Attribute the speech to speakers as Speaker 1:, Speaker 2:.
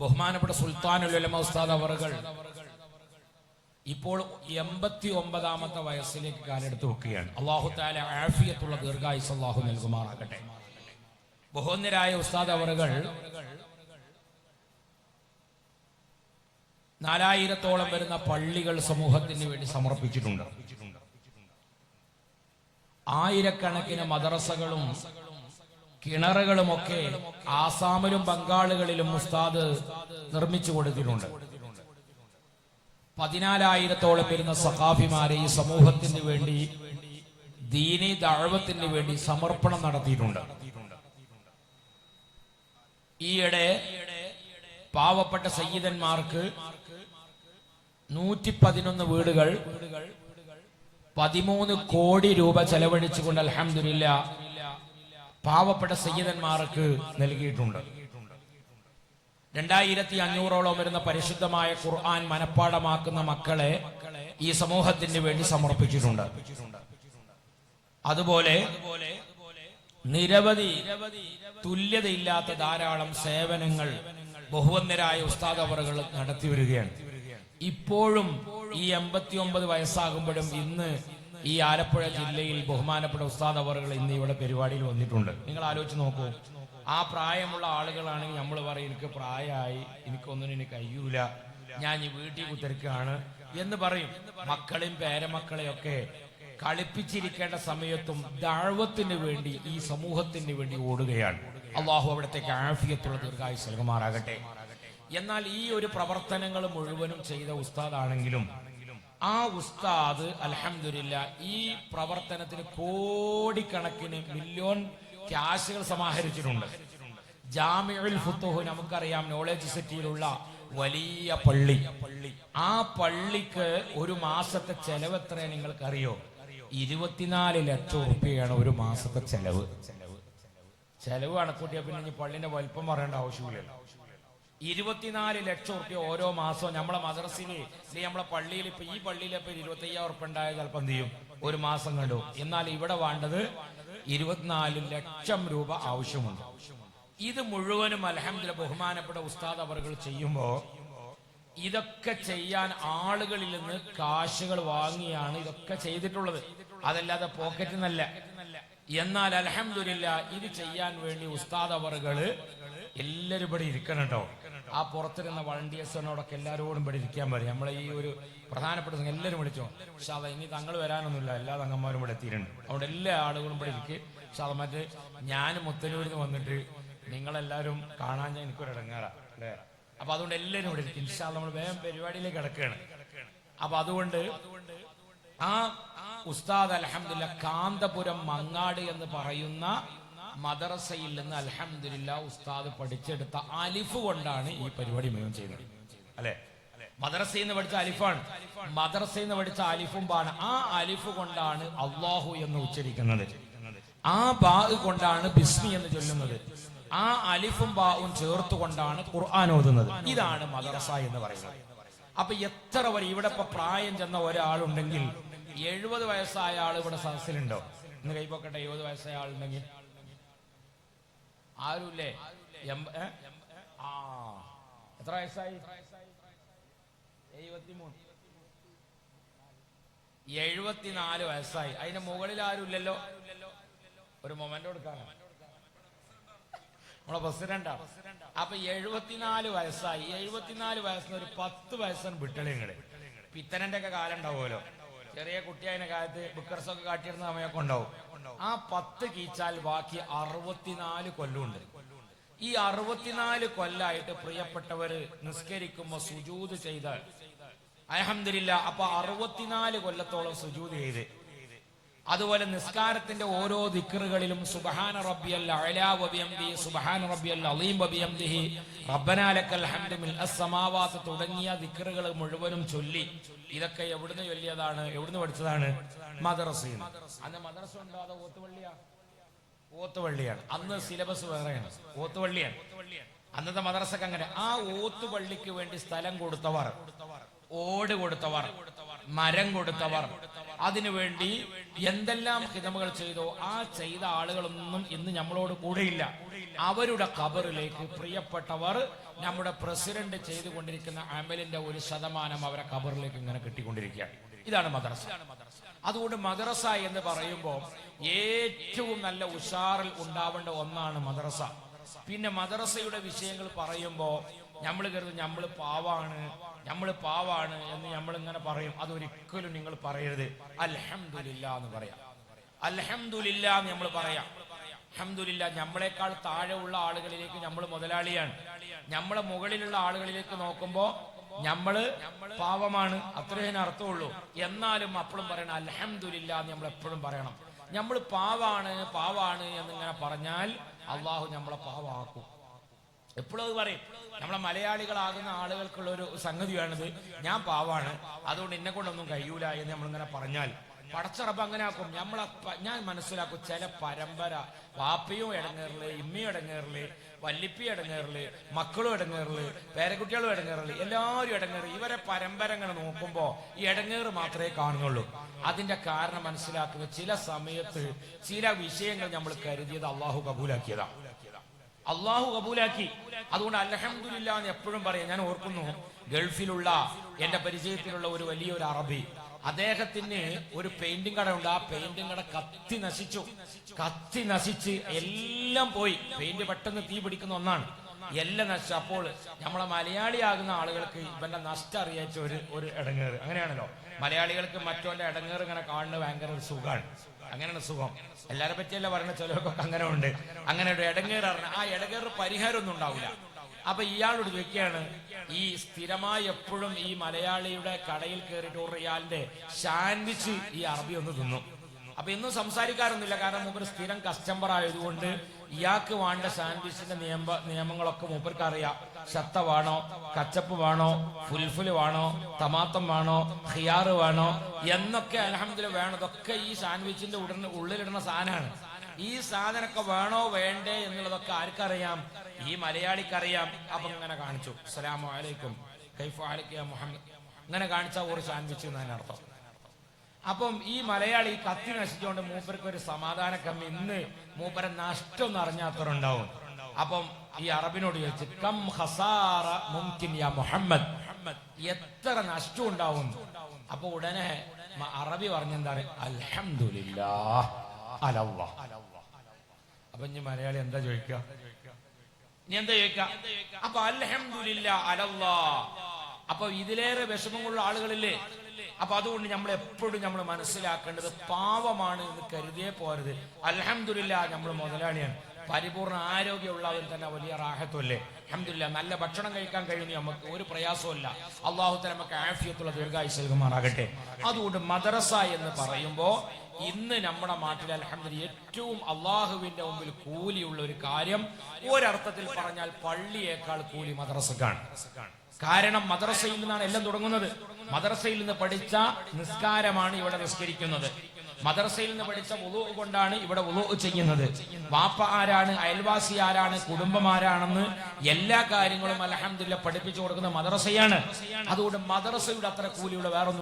Speaker 1: ബഹുമാനപ്പെട്ട സുൽത്താനുൽ ഉലമ ഉസ്താദ് അവറുകൾ ഇപ്പോൾ 89ാമത്തെ വയസ്സിലേക്ക് കാലെടുത്ത് വെക്കുകയാണ്. അല്ലാഹു തആല ആഫിയത്തുള്ള ദീർഘായുസ്സ് അല്ലാഹു നൽകുമാറാകട്ടെ. ബഹുവന്യരായ ഉസ്താദ് അവറുകൾ 4000-ഓളം വരുന്ന പള്ളികൾ സമൂഹത്തിന് വേണ്ടി സമർപ്പിച്ചിട്ടുണ്ട്. ആയിരക്കണക്കിന് മദ്രസകളും കിണറുകളുമൊക്കെ ആസാമിലും ബംഗാളുകളിലും ഉസ്താദ് നിർമ്മിച്ചു കൊടുത്തിട്ടുണ്ട്. 14,000-ഓളം വരുന്ന സഖാഫിമാരെ ഈ സമൂഹത്തിന് വേണ്ടി ദീനി ദഅവത്തിന് വേണ്ടി സമർപ്പണം നടത്തിയിട്ടുണ്ട്. ഈയിടെ പാവപ്പെട്ട സയ്യിദന്മാർക്ക് 111 വീടുകൾ 13 കോടി രൂപ ചെലവഴിച്ചുകൊണ്ട് അൽഹംദുലില്ലാഹ് പാവപ്പെട്ട സയ്യിദന്മാർക്ക് നൽകിയിട്ടുണ്ട്. 2500-ഓളം വരുന്ന പരിശുദ്ധമായ ഖുർആൻ മനപ്പാഠമാക്കുന്ന മക്കളെ ഈ സമൂഹത്തിന് വേണ്ടി സമർപ്പിച്ചിട്ടുണ്ട്. അതുപോലെ നിരവധി തുല്യതയില്ലാത്ത ധാരാളം സേവനങ്ങൾ ബഹുവന്യരായ ഉസ്താദ് അവറുകൾ നടത്തി വരികയാണ്. ഇപ്പോഴും ഈ 89 വയസ്സാകുമ്പോഴും ഇന്ന് ഈ ആലപ്പുഴ ജില്ലയിൽ ബഹുമാനപ്പെട്ട ഉസ്താദ് അവറുകൾ ഇന്ന് ഇവിടെ പരിപാടിയിൽ വന്നിട്ടുണ്ട്. നിങ്ങൾ ആലോചിച്ച് നോക്കൂ. ആ പ്രായമുള്ള ആളുകളാണെങ്കിൽ നമ്മൾ പറയും എനിക്ക് പ്രായമായി, എനിക്കൊന്നിനും എനിക്ക് കഴിയൂല, ഞാൻ ഈ വീട്ടിൽ കുത്തിരിക്കുകയാണ് എന്ന് പറയും. മക്കളെയും പേരമക്കളെയൊക്കെ കളിപ്പിച്ചിരിക്കേണ്ട സമയത്തും ദഅവത്തിന് വേണ്ടി ഈ സമൂഹത്തിന് വേണ്ടി ഓടുകയാണ്. അല്ലാഹു അവിടത്തേക്ക് ആഫിയത്തുള്ള ദീർഘായുസ്സ് നൽകുമാറാകട്ടെ. എന്നാൽ ഈ ഒരു പ്രവർത്തനങ്ങൾ മുഴുവനും ചെയ്ത ഉസ്താദാണെങ്കിലും ആ ഉസ്താദ് അൽഹംദുലില്ലാഹ് ഈ പ്രവർത്തനത്തിന് കോടിക്കണക്കിന് മില്യൺ ക്യാഷുകൾ സമാഹരിച്ചിട്ടുണ്ട്. ജാമിഉൽ ഫുതുഹ് നമുക്കറിയാം, നോളജ് സിറ്റിയിലുള്ള വലിയ പള്ളി. ആ പള്ളിക്ക് ഒരു മാസത്തെ ചെലവ് എത്രയാണ് നിങ്ങൾക്കറിയോ? 24 ലക്ഷം റുപ്യയാണ് ഒരു മാസത്തെ ചെലവ്. ചെലവ് കണക്കൂട്ടിയാൽ പിന്നെ ഇനി പള്ളിന്റെ വലിപ്പം പറയേണ്ട ആവശ്യമില്ലല്ലോ. 24 ലക്ഷം റുപ്യ ഓരോ മാസവും നമ്മളെ മദ്രസയിൽ നമ്മളെ പള്ളിയിൽ ഇപ്പൊ ഈ പള്ളിയിൽ ഇപ്പൊ 25,000 ഉറുപ്യ ഉണ്ടായ ചിലപ്പോൾ എന്ത് ചെയ്യും, ഒരു മാസം കണ്ടു. എന്നാൽ ഇവിടെ വേണ്ടത് 24 ലക്ഷം രൂപ ആവശ്യമുണ്ട്. ഇത് മുഴുവനും അൽഹംദുലില്ലാഹ് ബഹുമാനപ്പെട്ട ഉസ്താദ് അവറുകൾ ചെയ്യുമ്പോ ഇതൊക്കെ ചെയ്യാൻ ആളുകളിൽ നിന്ന് കാശുകൾ വാങ്ങിയാണ് ഇതൊക്കെ ചെയ്തിട്ടുള്ളത്, അതല്ലാതെ പോക്കറ്റിൽ നിന്നല്ല. എന്നാൽ അൽഹംദുലില്ലാഹ് ഇത് ചെയ്യാൻ വേണ്ടി ഉസ്താദ് അവറുകൾ എല്ലാവരും ഇവിടെ ഇരിക്കണം കേട്ടോ. ആ പുറത്തിരുന്ന വളണ്ടിയേഴ്സിനോടൊക്കെ എല്ലാവരോടും ഇവിടെ ഇരിക്കാൻ പറയും. നമ്മളെ ഈ ഒരു പ്രധാനപ്പെട്ട എല്ലാവരും വിളിച്ചോ. പക്ഷെ അത് ഇനി തങ്ങൾ വരാനൊന്നുമില്ല, എല്ലാ തങ്ങന്മാരും ഇവിടെ എത്തിയിട്ടുണ്ട്. അവിടെ എല്ലാ ആളുകളും ഇവിടെ ഇരിക്കും. പക്ഷെ അത് മറ്റേ ഞാൻ മുത്തനൂരിൽ നിന്ന് വന്നിട്ട് നിങ്ങളെല്ലാവരും കാണാൻ ഞാൻ എനിക്കൊരു ഇടങ്ങാറാ അല്ലേ. അപ്പൊ അതുകൊണ്ട് എല്ലാവരും ഇവിടെ ഇരിക്കും. ഇൻഷാ അല്ലാഹ് നമ്മൾ വേഗം പരിപാടിയിലേക്ക് കിടക്കുകയാണ്. അപ്പൊ അതുകൊണ്ട് ആ ഉസ്താദ് അൽഹംദുലില്ലാഹ് കാന്തപുരം മങ്ങാട് എന്ന് പറയുന്ന മദ്രസയിൽ നിന്ന് അൽഹംദുലില്ലാഹ് ഉസ്താദ് പഠിച്ചെടുത്ത അലിഫ് കൊണ്ടാണ് ഈ പരിപാടി മുഴുവൻ ചെയ്യുന്നത് അല്ലെ. മദ്രസയിൽ നിന്ന് പഠിച്ച അലിഫാണ്, മദ്രസയിൽ നിന്ന് പഠിച്ച അലിഫും ബാണ്. ആ അലിഫ് കൊണ്ടാണ് അല്ലാഹു എന്ന് ഉച്ചരിക്കുന്നത്, ആ ബാ കൊണ്ടാണ് ബിസ്മി എന്ന് ചൊല്ലുന്നത്, ആ അലിഫും ബാവും ചേർത്തുകൊണ്ടാണ് ഖുർആൻ ഓതുന്നത്. ഇതാണ് മദ്രസ എന്ന് പറയുന്നത്. അപ്പൊ എത്ര വരെ ഇവിടെ ഇപ്പൊ പ്രായം ചെന്ന ഒരാളുണ്ടെങ്കിൽ 70 വയസ്സായ ആൾ ഇവിടെ സദസ്സിലുണ്ടോ? ഇന്ന് കൈപ്പൊക്കട്ടെ. 70 വയസ്സായ ആളുണ്ടെങ്കിൽ ആരുല്ലേ? എത്ര വയസ്സായി? 74 വയസ്സായി. അതിന്റെ മുകളിൽ ആരുമില്ലല്ലോ. ഒരു മൊമെന്റ് കൊടുക്കാണ് നമ്മളെ പ്രസിഡന്റാണ്. അപ്പൊ 74 വയസ്സായി. 74 വയസ്സിന് ഒരു 10 വയസ്സിന് വിട്ടളിങ്ങള് പിത്തനന്റെ ഒക്കെ കാലം ഉണ്ടാവുമല്ലോ. ചെറിയ കുട്ടിയായ കാലത്ത് ബുക്കർസൊക്കെ കാട്ടിയിരുന്ന സമയമൊക്കെ ഉണ്ടാവും. ആ 10 കീച്ചാൽ ബാക്കി 64 കൊല്ലമുണ്ട്. ഈ 64 കൊല്ലായിട്ട് പ്രിയപ്പെട്ടവര് നിസ്കരിക്കുമ്പോ സുജൂദ് ചെയ്ത് അൽഹംദുലില്ലാഹ് അപ്പൊ 64 കൊല്ലത്തോളം സുജൂദ് ചെയ്ത്. അതുപോലെ നിസ്കാരത്തിന്റെ ഓരോ ദിക്റുകളിലും സുബ്ഹാന റബ്ബിയൽ അഅ്ലാ വബിഹംദിഹി സുബ്ഹാന റബ്ബിയൽ അളീം വബിഹംദിഹി റബ്ബനാ ലക്കൽ ഹംദു മിൽ അസ്സമാവാത്ത് തുടങ്ങിയ ദിക്റുകൾ മുഴുവനും ചൊല്ലി. ഇതൊക്കെ എവിടുന്ന് ചൊല്ലിയതാണ്? എവിടുന്ന് പഠിച്ചതാണ്? മദ്രസയിൽ. അന്ന് മദ്രസ ഉണ്ടോ അതോ ഓത്തുപള്ളിയാ? ഓത്തുപള്ളിയാണ്. അന്ന് സിലബസ് വേറെയാണ്, ഓത്തുപള്ളിയാണ് അന്നത്തെ മദ്രസക്ക്. അങ്ങനെ ആ ഓത്തുപള്ളിക്ക് വേണ്ടി സ്ഥലം കൊടുത്തവർ, ഓട് കൊടുത്തവർ, മരം കൊടുത്തവർ, അതിനുവേണ്ടി എന്തെല്ലാം ഹിദമകൾ ചെയ്തോ ആ ചെയ്ത ആളുകളൊന്നും ഇന്ന് നമ്മളോട് കൂടെയില്ല. അവരുടെ ഖബറിലേക്ക് പ്രിയപ്പെട്ടവർ നമ്മുടെ പ്രസിഡന്റ് ചെയ്തുകൊണ്ടിരിക്കുന്ന അമലിന്റെ 1% അവരെ ഖബറിലേക്ക് ഇങ്ങനെ കിട്ടിക്കൊണ്ടിരിക്കുകയാണ്. ഇതാണ് മദ്രസ. അതുകൊണ്ട് മദ്രസ എന്ന് പറയുമ്പോൾ ഏറ്റവും നല്ല ഉഷാറിൽ ഉണ്ടാവേണ്ട ഒന്നാണ് മദ്രസ. പിന്നെ മദ്രസയുടെ വിഷയങ്ങൾ പറയുമ്പോൾ നമ്മൾ കരുതും നമ്മൾ പാവാണ് എന്ന് നമ്മൾ ഇങ്ങനെ പറയും. അതൊരിക്കലും നിങ്ങൾ പറയരുത്. അൽഹംദുലില്ലാ എന്ന് പറയാം. അൽഹംദുലില്ലാ എന്ന് നമ്മൾ പറയാം. അൽഹംദുലില്ലാ, നമ്മളെക്കാൾ താഴെ ഉള്ള ആളുകളിലേക്ക് നമ്മൾ മുതലാളിയാണ്. നമ്മളെ മുകളിലുള്ള ആളുകളിലേക്ക് നോക്കുമ്പോ നമ്മള് പാവമാണ്, അത്രേ അർത്ഥമുള്ളൂ. എന്നാലും അപ്പോഴും പറയണം അൽഹംദുലില്ലാ എന്ന് നമ്മൾ എപ്പോഴും പറയണം. നമ്മൾ പാവാണ് എന്നിങ്ങനെ പറഞ്ഞാൽ അള്ളാഹു നമ്മളെ പാവാക്കും. എപ്പോഴും അത് പറയും. നമ്മളെ മലയാളികളാകുന്ന ആളുകൾക്കുള്ള ഒരു സംഗതിയാണിത്. ഞാൻ പാവാണ്, അതുകൊണ്ട് എന്നെ കൊണ്ടൊന്നും കഴിയൂല എന്ന് നമ്മളിങ്ങനെ പറഞ്ഞാൽ പടച്ചറപ്പ് അങ്ങനെ ആക്കും. ഞാൻ മനസ്സിലാക്കും, ചില പരമ്പര വാപ്പയും ഇടങ്ങേറില്, ഇമ്മയും ഇടങ്ങേറില്, വല്ലിപ്പി ഇടങ്ങേറില്, മക്കളും ഇടങ്ങേറില്, പേരക്കുട്ടികളും ഇടങ്ങേറില്, എല്ലാവരും ഇടങ്ങേറ്. ഇവരെ പരമ്പര ഇങ്ങനെ നോക്കുമ്പോ ഈ ഇടങ്ങേറ് മാത്രമേ കാണുന്നുള്ളൂ. അതിന്റെ കാരണം മനസ്സിലാക്കുക, ചില സമയത്ത് ചില വിഷയങ്ങൾ നമ്മൾ കരുതിയത് അള്ളാഹു കബൂലാക്കിയതാണ്. അള്ളാഹു കബൂലാക്കി. അതുകൊണ്ട് അൽഹംദുലില്ലാ എന്ന് എപ്പോഴും പറയാം. ഞാൻ ഓർക്കുന്നു, ഗൾഫിലുള്ള എന്റെ പരിചയത്തിലുള്ള ഒരു വലിയൊരു അറബി, അദ്ദേഹത്തിന് ഒരു പെയിന്റിംഗ് കട ഉണ്ട്. ആ പെയിന്റിംഗ് കട കത്തി നശിച്ച് എല്ലാം പോയി. പെയിന്റ് പെട്ടെന്ന് തീ പിടിക്കുന്ന ഒന്നാണ്, എല്ലാം നശിച്ചു. അപ്പോൾ നമ്മളെ മലയാളിയാകുന്ന ആളുകൾക്ക് ഇവന്റെ നഷ്ടം അറിയിച്ച ഒരു ഇടങ്ങേറ്. അങ്ങനെയാണല്ലോ മലയാളികൾക്ക് മറ്റോന്റെ ഇടങ്ങേറ് ഇങ്ങനെ കാണുന്നത് ഭയങ്കര ഒരു സുഖമാണ്. അങ്ങനെയാണ് സുഖം. എല്ലാരെ പറ്റിയല്ല പറയുന്നത്, ചിലർക്കൊക്കെ അങ്ങനെ ഉണ്ട്. അങ്ങനെ ഒരു ഇടങ്ങേറ് അറിഞ്ഞ ആ ഇടങ്ങേറ് പരിഹാരമൊന്നും ഉണ്ടാവില്ല. അപ്പൊ ഇയാളോട് ചോദിക്കുകയാണ്, ഈ സ്ഥിരമായി എപ്പോഴും ഈ മലയാളിയുടെ കടയിൽ കയറിയിട്ട് റിയാലിന്റെ സാൻഡ്വിച്ച് ഈ അറബി ഒന്ന് തിന്നു. അപ്പൊ ഇന്നും സംസാരിക്കാറൊന്നുമില്ല, കാരണം മൂപ്പർ സ്ഥിരം കസ്റ്റമർ ആയതുകൊണ്ട് ഇയാൾക്ക് വേണ്ട സാൻഡ്വിച്ചിന്റെ നിയമങ്ങളൊക്കെ മൂപ്പർക്ക് അറിയാം. ശത്ത വേണോ, കച്ചപ്പ് വേണോ, ഫുൽഫുല് വേണോ, ടമാറ്റം വേണോ, ഖിയാറ് വേണോ എന്നൊക്കെ അൽഹംദുലില്ലാ വേണം. ഇതൊക്കെ ഈ സാൻഡ്വിച്ചിന്റെ ഉള്ളിലിടുന്ന സാധനമാണ്. ഈ സാധനമൊക്കെ വേണോ വേണ്ടേ എന്നുള്ളതൊക്കെ ആർക്കറിയാം? ഈ മലയാളിക്കറിയാം. അപ്പൊ ഇങ്ങനെ കാണിച്ചു, അസ്സലാമു അലൈക്കും, കൈഫു അലൈക യാ മുഹമ്മദ്, ഇങ്ങനെ കാണിച്ച ഒരു സാൻഡ്വിച്ച് എന്നതിന് അർത്ഥം. അപ്പം ഈ മലയാളി കത്തി നശിച്ചുകൊണ്ട് മൂപ്പർക്ക് ഒരു സമാധാന കമ്മി. ഇന്ന് മൂപ്പരെ നഷ്ടം അറിഞ്ഞാത്തവരുണ്ടാവും. അപ്പം ഈ അറബിനോട് ചോദിച്ചു, കം ഖസാറ മുംകിൻ യാ മുഹമ്മദ്, എത്ര നഷ്ടം ഉണ്ടാവും? അപ്പൊ ഉടനെ അറബി പറഞ്ഞെന്താണ്? അൽഹംദുലില്ലാഹ് അലല്ലാഹ്. അപ്പൊ ഇനി മലയാളി എന്താ ചോദിക്കുക? അപ്പൊ അൽഹംദുലില്ലാഹ് അലല്ലാഹ്. അപ്പൊ ഇതിലേറെ വിഷമമുള്ള ആളുകളില്ലേ? അപ്പൊ അതുകൊണ്ട് നമ്മൾ എപ്പോഴും നമ്മൾ മനസ്സിലാക്കേണ്ടത്, പാവമാണ് എന്ന് കരുതിയേ പോരുത്. അൽഹംദുലില്ലാഹ് നമ്മൾ മുതലാളിയാണ്. പരിപൂർണ്ണ ആരോഗ്യമുള്ളവൻ തന്നെ വലിയ റാഹത്തുമല്ലേ? അൽഹംദുലില്ലാഹ് നല്ല ഭക്ഷണം കഴിക്കാൻ കഴിയുന്ന നമുക്ക് ഒരു പ്രയാസമില്ല. അള്ളാഹു തആല നമുക്ക് ആഫിയത്തുള്ള ദീർഘായുസ്സ് നൽകുമാറാകട്ടെ. അതുകൊണ്ട് മദ്രസ എന്ന് പറയുമ്പോ ഇന്ന് നമ്മുടെ നാട്ടിൽ അൽഹംദുലില്ലാഹ് ഏറ്റവും അള്ളാഹുവിന്റെ മുമ്പിൽ കൂലിയുള്ള ഒരു കാര്യം, ഒരർത്ഥത്തിൽ പറഞ്ഞാൽ പള്ളിയേക്കാൾ കൂലി മദ്രസക്കാണ്. കാരണം മദ്രസയിൽ നിന്നാണ് എല്ലാം തുടങ്ങുന്നത്. മദ്രസയിൽ നിന്ന് പഠിച്ച നിസ്കാരമാണ് ഇവിടെ നിസ്കരിക്കുന്നത്. മദ്രസയിൽ നിന്ന് പഠിച്ച വുളൂ കൊണ്ടാണ് ഇവിടെ വുളൂ ചെയ്യുന്നത്. വാപ്പ ആരാണ്, അയൽവാസി ആരാണ്, കുടുംബം ആരാണെന്ന് എല്ലാ കാര്യങ്ങളും അൽഹംദുലില്ലാഹ് പഠിപ്പിച്ചു കൊടുക്കുന്ന മദ്രസയാണ്. അതുകൊണ്ട് മദ്രസയുടെ അത്ര കൂലിയുള്ള വേറൊന്നും